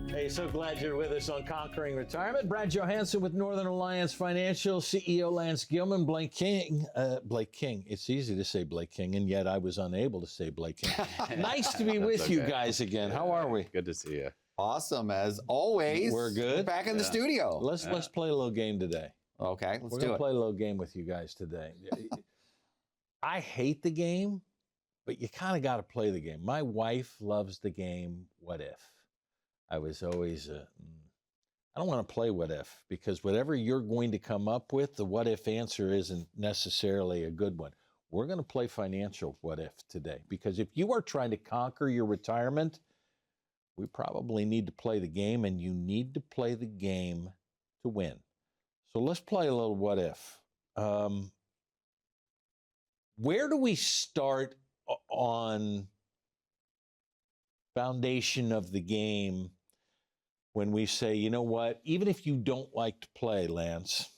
Hey, so glad you're with us on Conquering Retirement. Brad Johansen with Northern Alliance Financial, CEO Lance Gilman, Blake King. It's easy to say Blake King, and yet I was unable to say Blake King. Nice to be with you guys again. How are we? Good to see you. Awesome, as always. We're good. We're back in the studio. Let's play a little game today. Okay, We're going to play a little game with you guys today. I hate the game, but you kind of got to play the game. My wife loves the game, What If? I was always, I don't want to play what if, because whatever you're going to come up with, the what if answer isn't necessarily a good one. We're going to play financial what if today, because if you are trying to conquer your retirement, we probably need to play the game, and you need to play the game to win. So let's play a little what if. Where do we start on foundation of the game when we say, you know what, even if you don't like to play, Lance,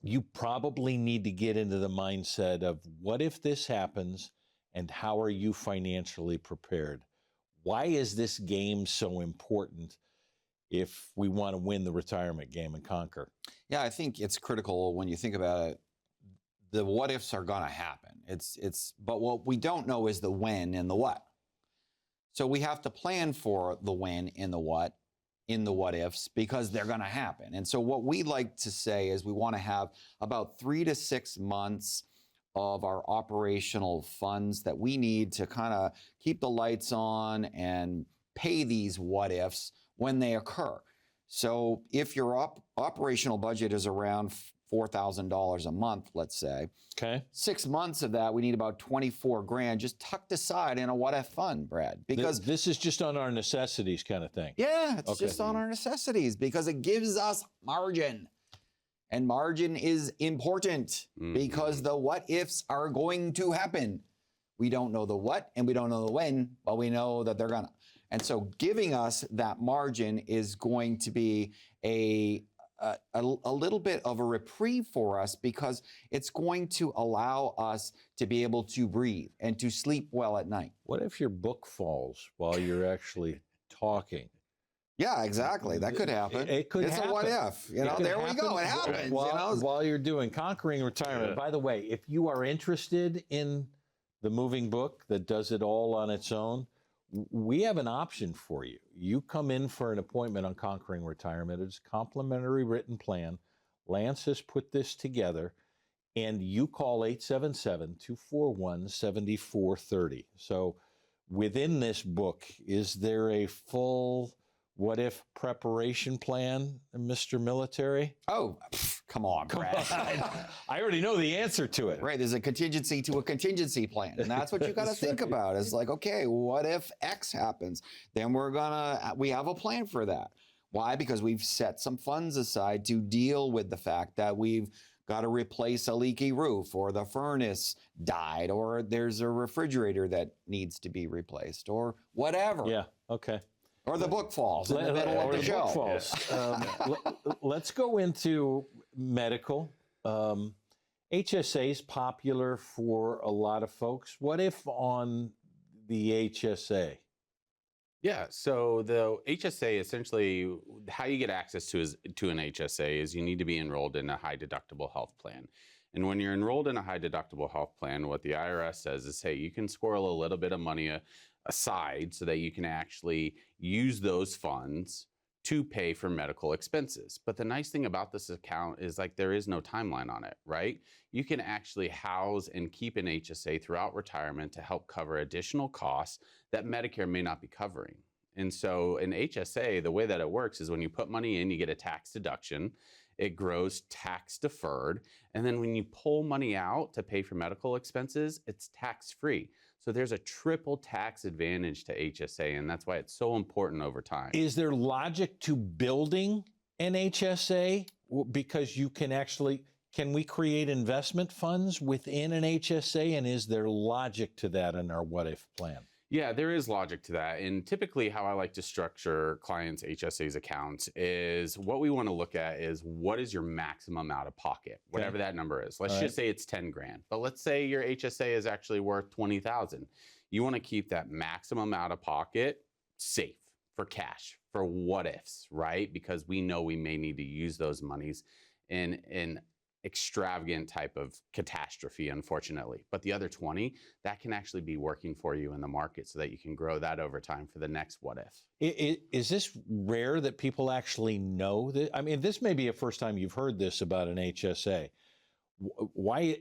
you probably need to get into the mindset of what if this happens and how are you financially prepared? Why is this game so important if we want to win the retirement game and conquer? Yeah, I think it's critical when you think about it. The what ifs are going to happen. But what we don't know is the when and the what. So we have to plan for the when and the what in the what ifs, because they're going to happen. And so what we like to say is we want to have about 3 to 6 months of our operational funds that we need to kind of keep the lights on and pay these what ifs when they occur. So if your operational budget is around $4,000 a month, let's say. Okay. 6 months of that, we need about 24 grand just tucked aside in a what if fund, Brad. Because this is just on our necessities kind of thing. Yeah, it's just on our necessities, because it gives us margin. And margin is important because the what ifs are going to happen. We don't know the what and we don't know the when, but we know that they're gonna. And so giving us that margin is going to be a little bit of a reprieve for us, because it's going to allow us to be able to breathe and to sleep well at night. What if your book falls while you're actually talking? Yeah, exactly. That could happen. It could happen. It's a what if. You know, there we go. It happens. While you're doing Conquering Retirement. By the way, if you are interested in the moving book that does it all on its own, we have an option for you. You come in for an appointment on Conquering Retirement. It's a complimentary written plan. Lance has put this together, and you call 877-241-7430. So within this book, is there a full what if preparation plan, Mr. Military? Oh, come on, Brad. I already know the answer to it. Right, there's a contingency to a contingency plan. And that's what you got to think about. It's like, okay, what if X happens? Then we have a plan for that. Why? Because we've set some funds aside to deal with the fact that we've got to replace a leaky roof, or the furnace died, or there's a refrigerator that needs to be replaced, or whatever. Yeah, okay. Or the book falls in the middle of the show. Book falls. Let's go into medical. HSA is popular for a lot of folks. What if on the HSA? Yeah, so the HSA, essentially, how you get access to an HSA is you need to be enrolled in a high deductible health plan. And when you're enrolled in a high deductible health plan, what the IRS says is, hey, you can squirrel a little bit of money aside so that you can actually use those funds to pay for medical expenses. But the nice thing about this account is, like, there is no timeline on it, right? You can actually house and keep an HSA throughout retirement to help cover additional costs that Medicare may not be covering. And so an HSA, the way that it works is when you put money in, you get a tax deduction. It grows tax deferred. And then when you pull money out to pay for medical expenses, it's tax free. So there's a triple tax advantage to HSA, and that's why it's so important over time. Is there logic to building an HSA? Because you can actually, Can we create investment funds within an HSA, and is there logic to that in our what if plan? Yeah, there is logic to that. And typically how I like to structure clients' HSAs accounts is what we want to look at is what is your maximum out of pocket, whatever that number is. Let's just say it's 10 grand, but let's say your HSA is actually worth 20,000. You want to keep that maximum out of pocket safe for cash, for what ifs, right? Because we know we may need to use those monies in an extravagant type of catastrophe, unfortunately. But the other 20, that can actually be working for you in the market so that you can grow that over time for the next what if. Is this rare that people actually know that? I mean, this may be a first time you've heard this about an HSA. Why,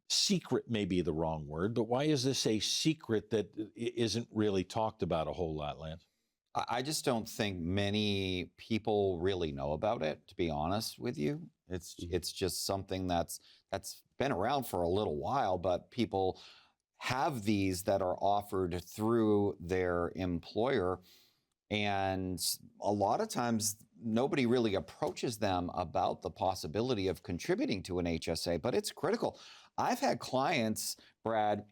secret may be the wrong word, but why is this a secret that isn't really talked about a whole lot, Lance? I just don't think many people really know about it, to be honest with you. It's just something that's been around for a little while, but people have these that are offered through their employer, and a lot of times nobody really approaches them about the possibility of contributing to an HSA, but it's critical. I've had clients, Brad,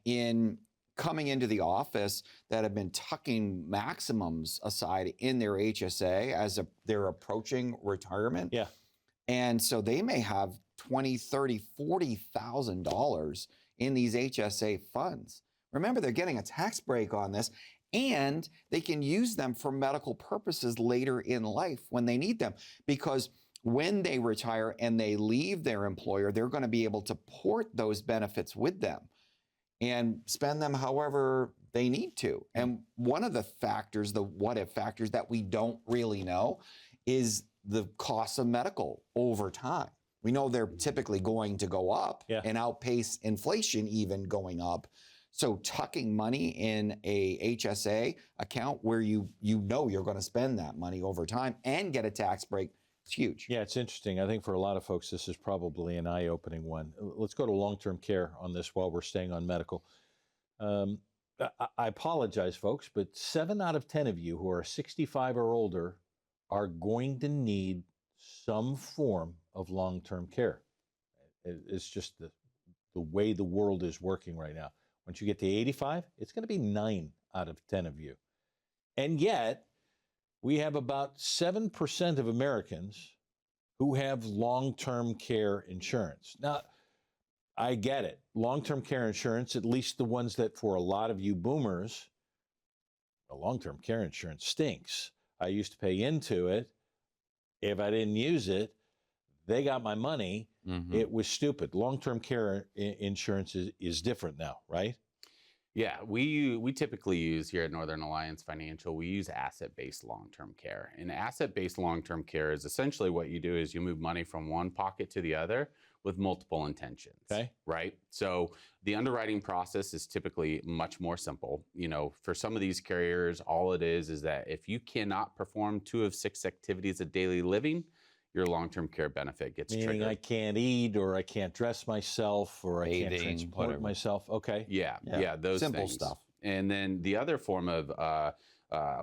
coming into the office that have been tucking maximums aside in their HSA as they're approaching retirement. Yeah. And so they may have $20,000, $30,000, $40,000 in these HSA funds. Remember, they're getting a tax break on this, and they can use them for medical purposes later in life when they need them. Because when they retire and they leave their employer, they're going to be able to port those benefits with them and spend them however they need to. And one of the factors, the what if factors that we don't really know, is the cost of medical over time. We know they're typically going to go up and outpace inflation even going up. So tucking money in a HSA account where you know you're going to spend that money over time and get a tax break, it's huge. Yeah, it's interesting. I think for a lot of folks, this is probably an eye-opening one. Let's go to long-term care on this while we're staying on medical. I apologize, folks, but 7 out of 10 of you who are 65 or older are going to need some form of long-term care. It's just the way the world is working right now. Once you get to 85, it's going to be 9 out of 10 of you. And yet, we have about 7% of Americans who have long-term care insurance. Now, I get it. Long-term care insurance, at least the ones that for a lot of you boomers, long-term care insurance stinks. I used to pay into it. If I didn't use it, they got my money. It was stupid. Long-term care insurance is different now, right? Yeah, we typically use here at Northern Alliance Financial, we use asset-based long-term care. And asset-based long-term care is essentially what you do is you move money from one pocket to the other with multiple intentions, right? So the underwriting process is typically much more simple. You know, for some of these carriers, all it is that if you cannot perform 2 of 6 activities of daily living, your long-term care benefit gets triggered. Meaning I can't eat, or I can't dress myself, or I can't transport myself. Okay. Yeah, those simple things. Stuff. And then the other form of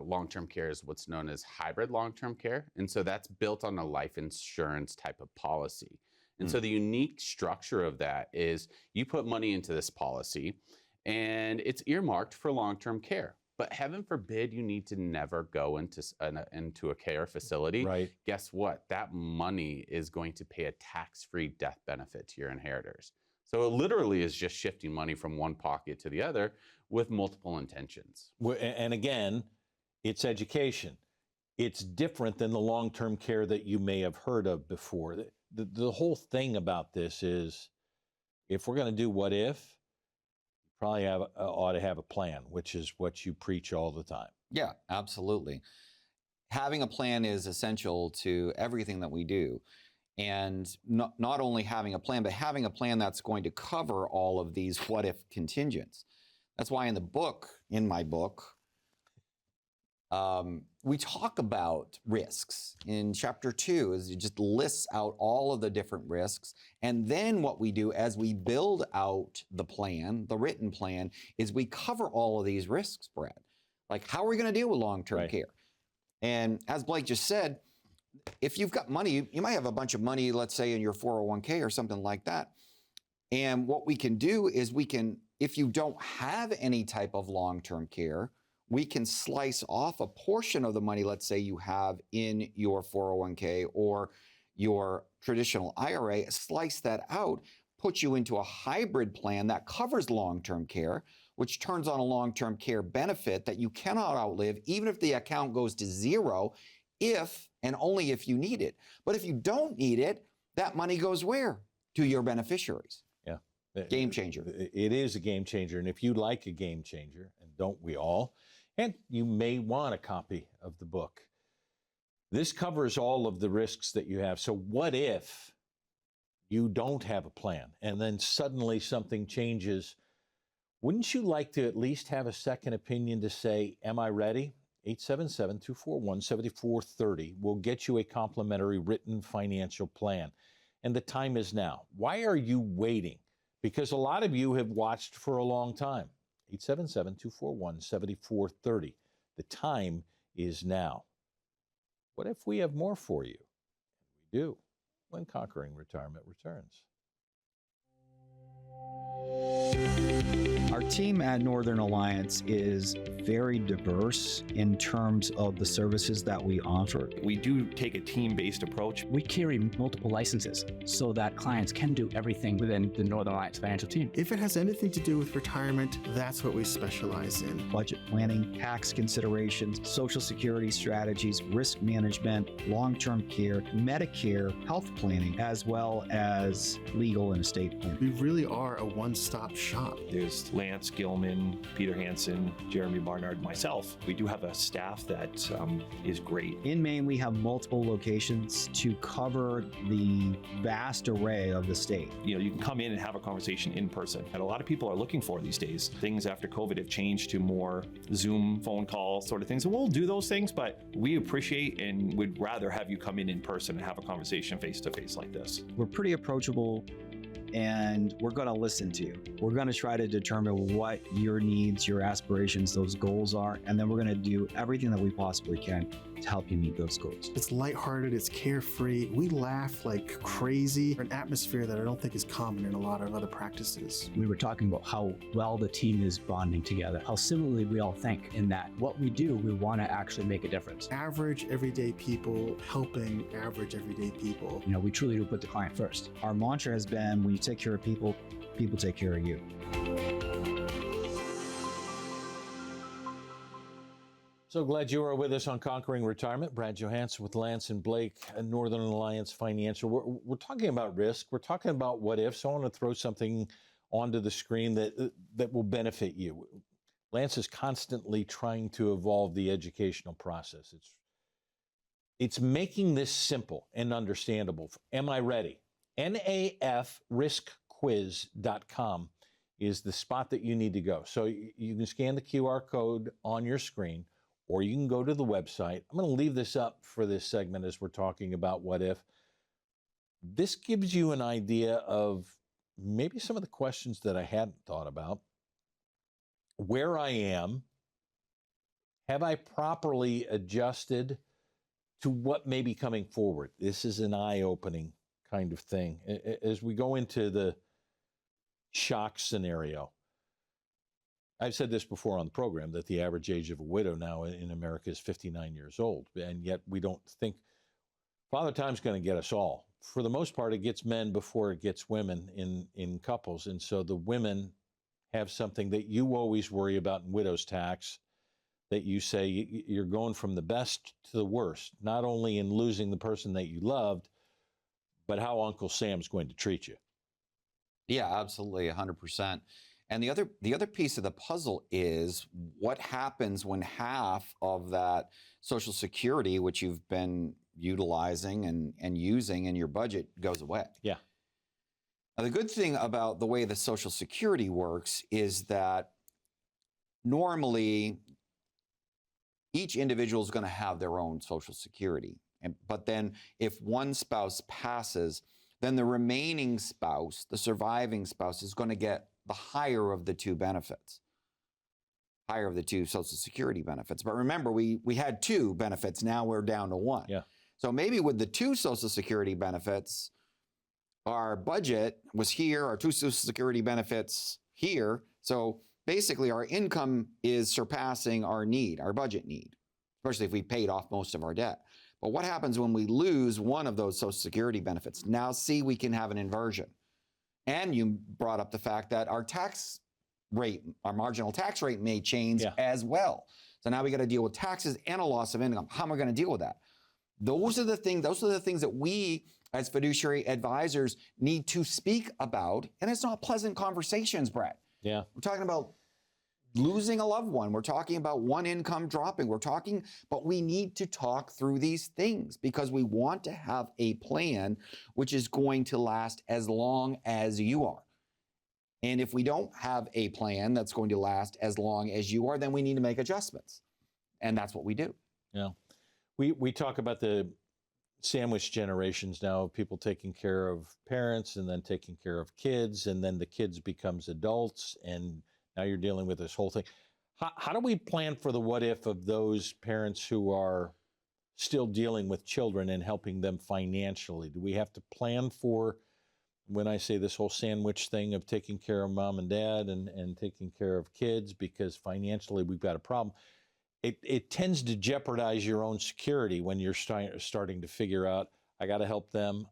long-term care is what's known as hybrid long-term care. And so that's built on a life insurance type of policy. And so the unique structure of that is you put money into this policy and it's earmarked for long-term care. But heaven forbid you need to never go into a care facility. Right. Guess what? That money is going to pay a tax-free death benefit to your inheritors. So it literally is just shifting money from one pocket to the other with multiple intentions. And again, it's education. It's different than the long-term care that you may have heard of before. The whole thing about this is, if we're going to do what if, probably ought to have a plan, which is what you preach all the time. Yeah, absolutely. Having a plan is essential to everything that we do. And not only having a plan, but having a plan that's going to cover all of these what if contingents. That's why in my book, we talk about risks. In chapter 2, is it just lists out all of the different risks. And then what we do as we build out the plan, the written plan, is we cover all of these risks, Brad. Like, how are we going to deal with long-term care? And as Blake just said, if you've got money, you might have a bunch of money, let's say in your 401k or something like that. And what we can do is if you don't have any type of long-term care, we can slice off a portion of the money, let's say you have in your 401k or your traditional IRA, slice that out, put you into a hybrid plan that covers long-term care, which turns on a long-term care benefit that you cannot outlive, even if the account goes to zero, if and only if you need it. But if you don't need it, that money goes where? To your beneficiaries. Yeah. Game changer. It is a game changer. And if you like a game changer, and don't we all, and you may want a copy of the book, this covers all of the risks that you have. So what if you don't have a plan and then suddenly something changes? Wouldn't you like to at least have a second opinion to say, am I ready? 877-241-7430 will get you a complimentary written financial plan. And the time is now. Why are you waiting? Because a lot of you have watched for a long time. 877-241-7430. The time is now. What if we have more for you? We do, when Conquering Retirement returns. Our team at Northern Alliance is very diverse in terms of the services that we offer. We do take a team-based approach. We carry multiple licenses so that clients can do everything within the Northern Alliance financial team. If it has anything to do with retirement, that's what we specialize in. Budget planning, tax considerations, Social Security strategies, risk management, long-term care, Medicare, health planning, as well as legal and estate planning. We really are a one-stop shop. There's Lance, Gilman, Peter Hansen, Jeremy Barnard, myself. We do have a staff that is great. In Maine, we have multiple locations to cover the vast array of the state. You know, you can come in and have a conversation in person. And a lot of people are looking for these days. Things after COVID have changed to more Zoom, phone call sort of things. And we'll do those things, but we appreciate and would rather have you come in person and have a conversation face to face like this. We're pretty approachable, and we're going to listen to you. We're going to try to determine what your needs, your aspirations, those goals are, and then we're going to do everything that we possibly can to help you meet those goals. It's lighthearted, it's carefree. We laugh like crazy. An atmosphere that I don't think is common in a lot of other practices. We were talking about how well the team is bonding together, how similarly we all think in that what we do, we want to actually make a difference. Average, everyday people helping average, everyday people. You know, we truly do put the client first. Our mantra has been, when you take care of people, people take care of you. So glad you are with us on Conquering Retirement. Brad Johansen with Lance and Blake, Northern Alliance Financial. We're talking about risk. We're talking about what if. So I want to throw something onto the screen that will benefit you. Lance is constantly trying to evolve the educational process. It's making this simple and understandable. Am I ready? NAFriskquiz.com is the spot that you need to go. So you can scan the QR code on your screen, or you can go to the website. I'm going to leave this up for this segment as we're talking about what if. This gives you an idea of maybe some of the questions that I hadn't thought about. Where I am, have I properly adjusted to what may be coming forward? This is an eye-opening kind of thing. As we go into the shock scenario, I've said this before on the program, that the average age of a widow now in America is 59 years old, and yet we don't think Father Time's going to get us all. For the most part, it gets men before it gets women in couples, and so the women have something that you always worry about in widow's tax, that you say you're going from the best to the worst, not only in losing the person that you loved, but how Uncle Sam's going to treat you. Yeah, absolutely, 100%. And the other piece of the puzzle is what happens when half of that Social Security, which you've been utilizing and using in your budget, goes away. Yeah. Now, the good thing about the way the Social Security works is that normally each individual is going to have their own Social Security. But then if one spouse passes, then the remaining spouse, the surviving spouse, is going to get the higher of the two benefits, higher of the two Social Security benefits. But remember, we had two benefits. Now we're down to one. Yeah. So maybe with the 2 Social Security benefits, our budget was here, our 2 Social Security benefits here. So basically our income is surpassing our need, our budget need, especially if we paid off most of our debt. But what happens when we lose one of those Social Security benefits? Now, see, we can have an inversion. And you brought up the fact that our tax rate, our marginal tax rate may change as well. So now we got to deal with taxes and a loss of income. How am I going to deal with that? Those are the things that we as fiduciary advisors need to speak about. And it's not pleasant conversations, Brett. Yeah. We're talking about losing a loved one. We're talking about one income dropping. But we need to talk through these things because we want to have a plan which is going to last as long as you are. And if we don't have a plan that's going to last as long as you are, then we need to make adjustments. And that's what we do. Yeah. We talk about the sandwich generations now of people taking care of parents and then taking care of kids, and then the kids becomes adults, and now you're dealing with this whole thing. How do we plan for the what if of those parents who are still dealing with children and helping them financially? Do we have to plan for, when I say this whole sandwich thing of taking care of mom and dad and taking care of kids, because financially we've got a problem? It tends to jeopardize your own security when you're starting to figure out, I got to help them,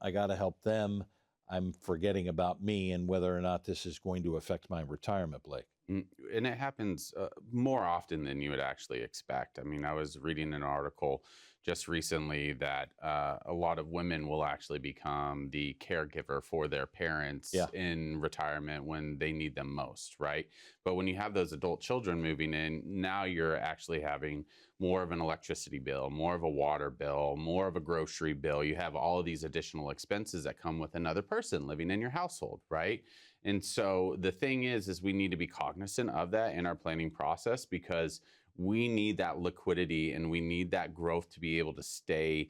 I'm forgetting about me and whether or not this is going to affect my retirement, Blake. And it happens more often than you would actually expect. I mean, I was reading an article just recently that a lot of women will actually become the caregiver for their parents in retirement when they need them most, right? But when you have those adult children moving in, now you're actually having more of an electricity bill, more of a water bill, more of a grocery bill. You have all of these additional expenses that come with another person living in your household, right? And so the thing is we need to be cognizant of that in our planning process, because we need that liquidity and we need that growth to be able to stay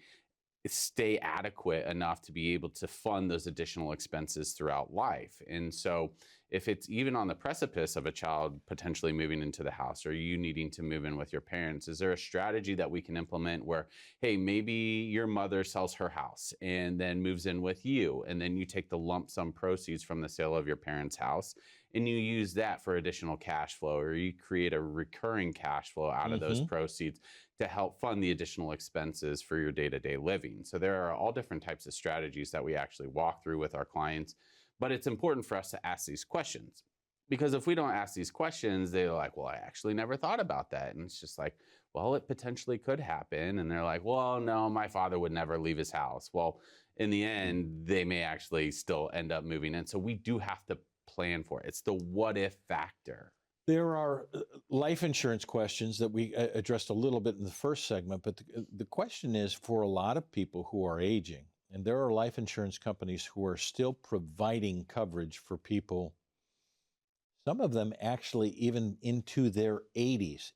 adequate enough to be able to fund those additional expenses throughout life. And so if it's even on the precipice of a child potentially moving into the house or you needing to move in with your parents, is there a strategy that we can implement where, hey, maybe your mother sells her house and then moves in with you, and then you take the lump sum proceeds from the sale of your parents' house and you use that for additional cash flow, or you create a recurring cash flow out of those proceeds to help fund the additional expenses for your day-to-day living. So there are all different types of strategies that we actually walk through with our clients. But it's important for us to ask these questions, because if we don't ask these questions, they're like, well, I actually never thought about that. And it's just like, well, it potentially could happen. And they're like, well, no, my father would never leave his house. Well, in the end, they may actually still end up moving in. So we do have to plan for it. It's the what if factor. There are life insurance questions that we addressed a little bit in the first segment, but the question is for a lot of people who are aging, and there are life insurance companies who are still providing coverage for people, some of them actually even into their 80s.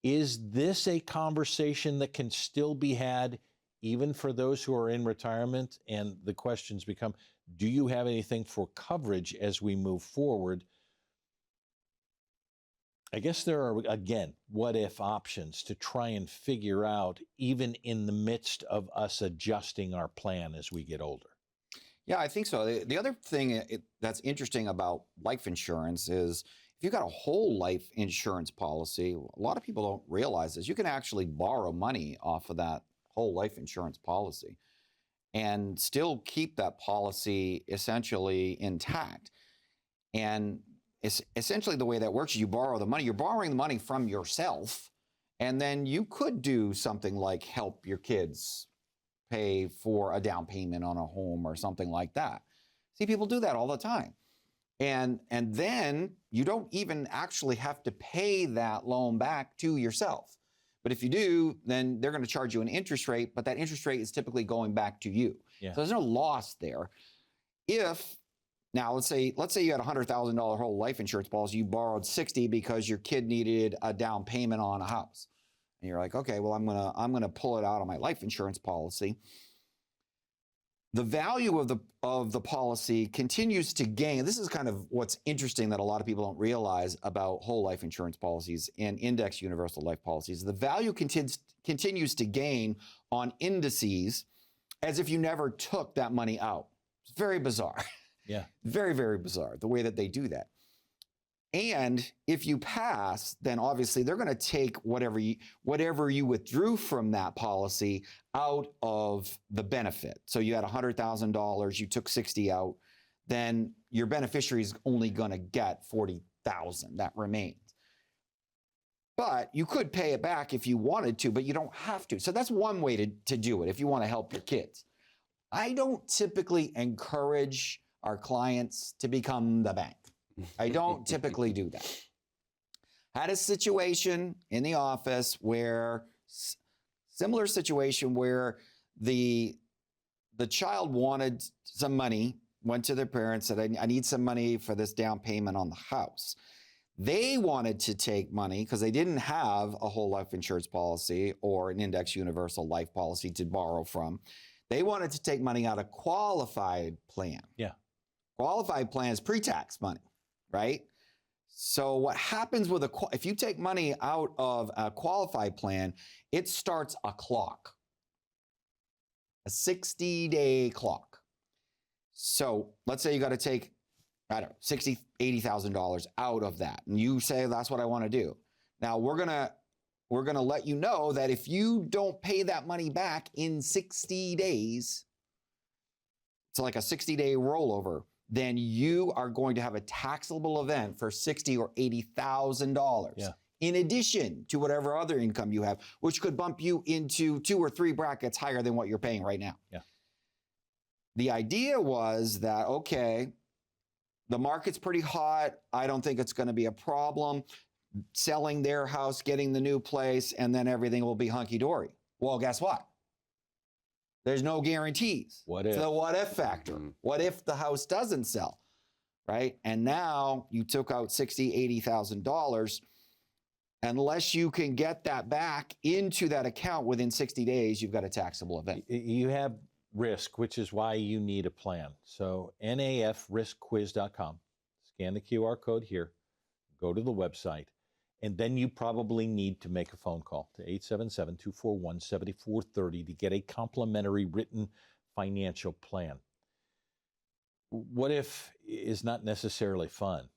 Is this a conversation that can still be had even for those who are in retirement? And the questions become, do you have anything for coverage as we move forward? I guess there are, again, what if options to try and figure out, even in the midst of us adjusting our plan as we get older. Yeah, I think so. The other thing that's interesting about life insurance is if you've got a whole life insurance policy, a lot of people don't realize this, you can actually borrow money off of that whole life insurance policy and still keep that policy essentially intact. And it's essentially the way that works is you borrow the money. You're borrowing the money from yourself, and then you could do something like help your kids pay for a down payment on a home or something like that. See, people do that all the time. And then you don't even actually have to pay that loan back to yourself. But if you do, then they're going to charge you an interest rate, but that interest rate is typically going back to you. Yeah. So there's no loss there. Now, let's say you had a $100,000 whole life insurance policy. You borrowed $60 because your kid needed a down payment on a house, and you're like, okay, well, I'm gonna pull it out of my life insurance policy. the value of the policy continues to gain. This is kind of what's interesting that a lot of people don't realize about whole life insurance policies and index universal life policies. The value continues to gain on indices as if you never took that money out. It's very bizarre. Yeah. Very, very bizarre the way that they do that. And if you pass, then obviously they're going to take whatever you withdrew from that policy out of the benefit. So you had $100,000, you took 60 out, then your beneficiary is only going to get 40,000. That remains. But you could pay it back if you wanted to, but you don't have to. So that's one way to do it if you want to help your kids. I don't typically encourage our clients to become the bank. I don't typically do that. Had a situation in the office where, similar situation where the child wanted some money, went to their parents, said, I need some money for this down payment on the house. They wanted to take money because they didn't have a whole life insurance policy or an index universal life policy to borrow from. They wanted to take money out of qualified plan. Yeah. Qualified plan is pre-tax money, right? So what happens with if you take money out of a qualified plan, it starts a clock, a 60-day clock. So let's say you got to take, I don't know, $60,000, $80,000 out of that. And you say, that's what I want to do. Now we're going to let you know that if you don't pay that money back in 60 days, it's like a 60-day rollover, then you are going to have a taxable event for $60,000 or $80,000. Yeah. In addition to whatever other income you have, which could bump you into 2 or 3 brackets higher than what you're paying right now. Yeah. The idea was that, okay, the market's pretty hot. I don't think it's going to be a problem. Selling their house, getting the new place, and then everything will be hunky-dory. Well, guess what? There's no guarantees. What It's if? the what if factor. Mm-hmm. What if the house doesn't sell, right? And now you took out $60,000, $80,000. Unless you can get that back into that account within 60 days, you've got a taxable event. You have risk, which is why you need a plan. So nafriskquiz.com, scan the QR code here, go to the website, and then you probably need to make a phone call to 877-241-7430 to get a complimentary written financial plan. What if is not necessarily fun,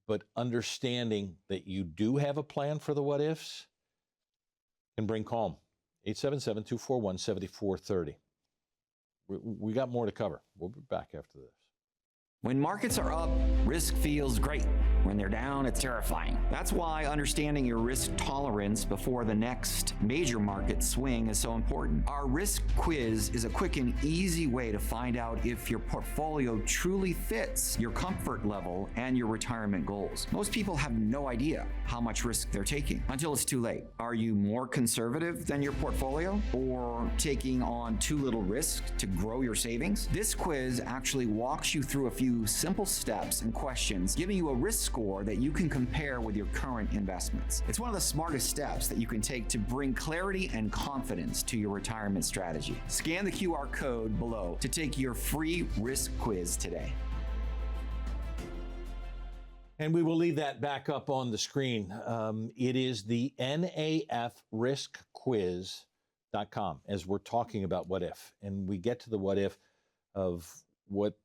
but understanding that you do have a plan for the what ifs can bring calm. 877-241-7430. We got more to cover. We'll be back after this. When markets are up, risk feels great. When they're down, it's terrifying. That's why understanding your risk tolerance before the next major market swing is so important. Our risk quiz is a quick and easy way to find out if your portfolio truly fits your comfort level and your retirement goals. Most people have no idea how much risk they're taking until it's too late. Are you more conservative than your portfolio or taking on too little risk to grow your savings? This quiz actually walks you through a few simple steps and questions, giving you a risk score that you can compare with your current investments. It's one of the smartest steps that you can take to bring clarity and confidence to your retirement strategy. Scan the QR code below to take your free risk quiz today. And we will leave that back up on the screen. It is the nafriskquiz.com as we're talking about what if. And we get to the what if of what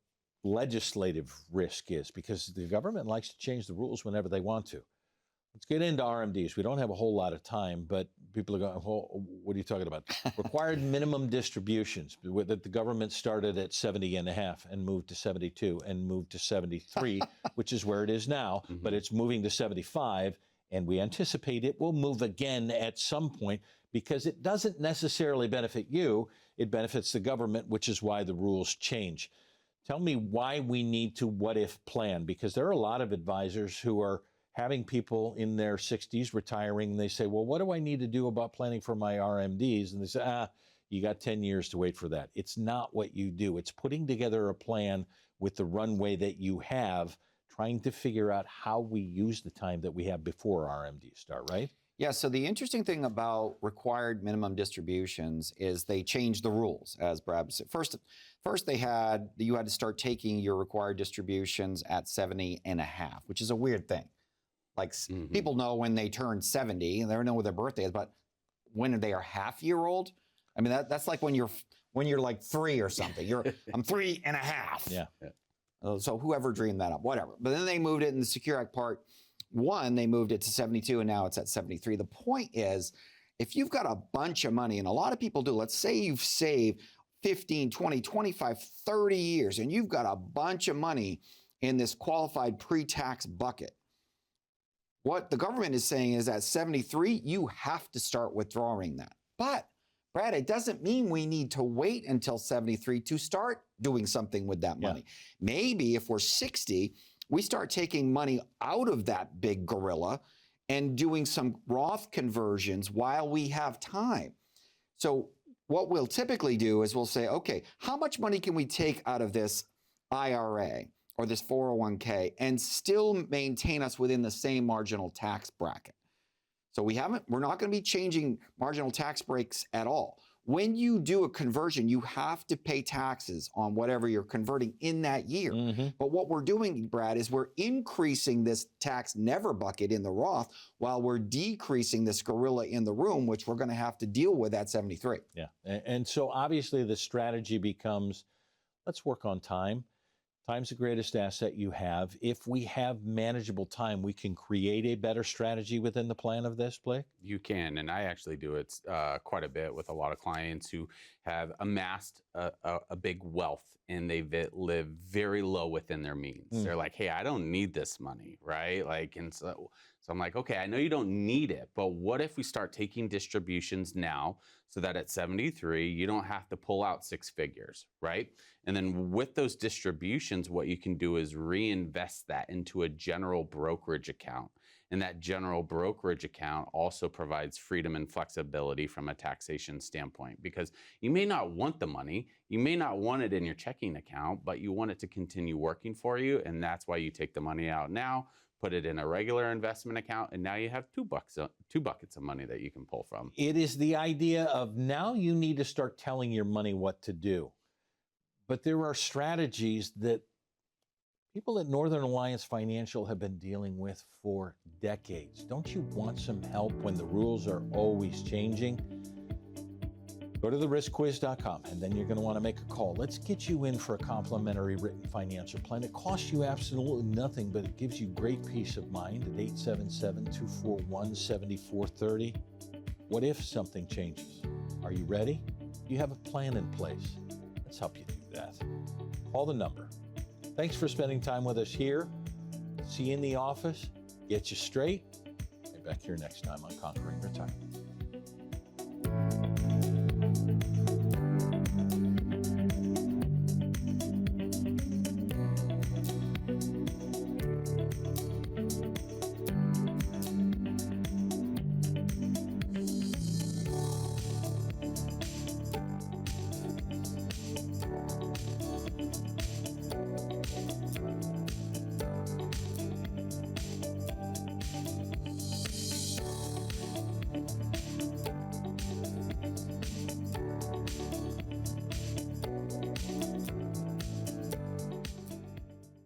legislative risk is, because the government likes to change the rules whenever they want to. Let's get into RMDs. We don't have a whole lot of time, but people are going, well, what are you talking about? Required minimum distributions that the government started at 70.5 and moved to 72 and moved to 73, which is where it is now, but it's moving to 75, and we anticipate it will move again at some point because it doesn't necessarily benefit you. It benefits the government, which is why the rules change. Tell me why we need to what if plan, because there are a lot of advisors who are having people in their 60s retiring, and they say, well, what do I need to do about planning for my RMDs? And they say, you got 10 years to wait for that. It's not what you do. It's putting together a plan with the runway that you have, trying to figure out how we use the time that we have before RMDs start, right? Yeah, so the interesting thing about required minimum distributions is they changed the rules, as Brad said. First you had to start taking your required distributions at 70 and a half, which is a weird thing. Like people know when they turn 70 and they don't know what their birthday is, but when they are half-year-old, I mean that's like when you're like 3 or something. I'm 3 and a half. Yeah. So whoever dreamed that up, whatever. But then they moved it in the Secure Act Part 1, they moved it to 72, and now it's at 73. The point is, if you've got a bunch of money, and a lot of people do, let's say you've saved 15, 20, 25, 30 years, and you've got a bunch of money in this qualified pre-tax bucket. What the government is saying is at 73, you have to start withdrawing that. But, Brad, it doesn't mean we need to wait until 73 to start doing something with that money. Maybe if we're 60, we start taking money out of that big gorilla and doing some Roth conversions while we have time. So what we'll typically do is we'll say, okay, how much money can we take out of this IRA or this 401k and still maintain us within the same marginal tax bracket? So we're not going to be changing marginal tax breaks at all. When you do a conversion, you have to pay taxes on whatever you're converting in that year. But what we're doing, Brad, is we're increasing this tax never bucket in the Roth while we're decreasing this gorilla in the room, which we're going to have to deal with at 73. Yeah. And so obviously the strategy becomes, let's work on time. Time's the greatest asset you have. If we have manageable time, we can create a better strategy within the plan of this, Blake? You can, and I actually do it quite a bit with a lot of clients who have amassed a big wealth and they live very low within their means. They're like, hey, I don't need this money, right? Like, and so I'm like, okay, I know you don't need it, but what if we start taking distributions now so that at 73, you don't have to pull out 6 figures, right? And then with those distributions, what you can do is reinvest that into a general brokerage account. And that general brokerage account also provides freedom and flexibility from a taxation standpoint, because you may not want the money, you may not want it in your checking account, but you want it to continue working for you. And that's why you take the money out now, put it in a regular investment account, and now you have two buckets of money that you can pull from. It is the idea of now you need to start telling your money what to do. But there are strategies that people at Northern Alliance Financial have been dealing with for decades. Don't you want some help when the rules are always changing? Go to theriskquiz.com, and then you're going to want to make a call. Let's get you in for a complimentary written financial plan. It costs you absolutely nothing, but it gives you great peace of mind at 877-241-7430. What if something changes? Are you ready? Do you have a plan in place? Let's help you do that. Call the number. Thanks for spending time with us here. See you in the office. Get you straight. Be back here next time on Conquering Retirement.